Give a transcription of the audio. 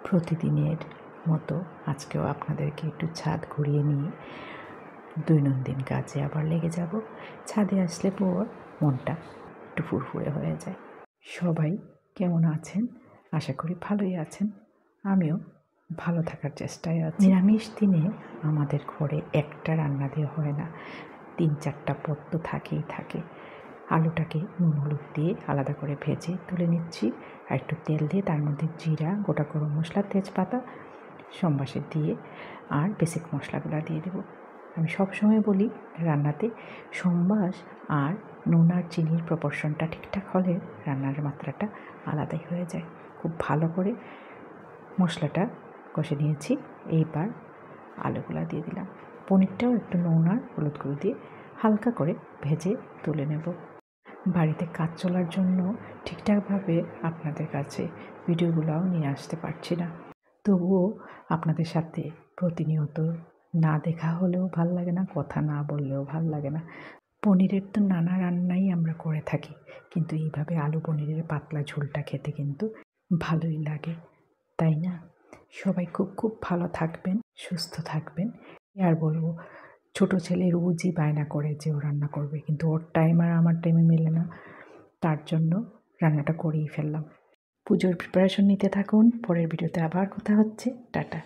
প্রতিদিনের মতো আজকেও আপনাদেরকে একটু ছাদ ঘুরিয়ে নিয়ে দৈনন্দিন কাজে আবার লেগে যাব। ছাদে আসলে পর মনটা একটু ফুরফুরে হয়ে যায়। সবাই কেমন আছেন? আশা করি ভালোই আছেন। আমিও ভালো থাকার চেষ্টায় আছি। নিরামিষ দিনে আমাদের ঘরে একটা রান্না দিয়ে হয় না, 3-4টা পদ তো থাকেই থাকে। আলুটাকে নুন হলুদ দিয়ে আলাদা করে ভেজে তুলে নিচ্ছি, আর একটু তেল দিয়ে তার মধ্যে জিরা, গোটা গরম মশলা, তেজপাতা সম্বাসে দিয়ে আর বেসিক মশলাগুলো দিয়ে দেবো। আমি সবসময় বলি রান্নাতে সম্বাস আর নুন আর চিনির প্রপোর্শনটা ঠিকঠাক হলে রান্নার মাত্রাটা আলাদাই হয়ে যায়। খুব ভালো করে মশলাটা কষে নিয়েছি। এইবার আলুগুলো দিয়ে দিলাম। পনিরটাও একটু নুন আর হলুদ গুঁড়ো দিয়ে হালকা করে ভেজে তুলে নেব। বাড়িতে কাজ চলার জন্য ঠিকঠাকভাবে আপনাদের কাছে ভিডিওগুলোও নিয়ে আসতে পারছি না, তবুও আপনাদের সাথে প্রতিনিয়ত না দেখা হলেও ভাল লাগে না, কথা না বললেও ভাল লাগে না। পনিরের তো নানা রান্নাই আমরা করে থাকি, কিন্তু এইভাবে আলু পনিরের পাতলা ঝোলটা খেতে কিন্তু ভালোই লাগে, তাই না? সবাই খুব খুব ভালো থাকবেন, সুস্থ থাকবেন। আর বলবো, ছোটো ছেলে রোজই বায়না করে যে ও রান্না করবে, কিন্তু ওর টাইম আর আমার টাইমে মেলে না, তার জন্য রান্নাটা করেই ফেললাম। পুজোর প্রিপারেশন নিতে থাকুন। পরের ভিডিওতে আবার কথা হচ্ছে। টাটা।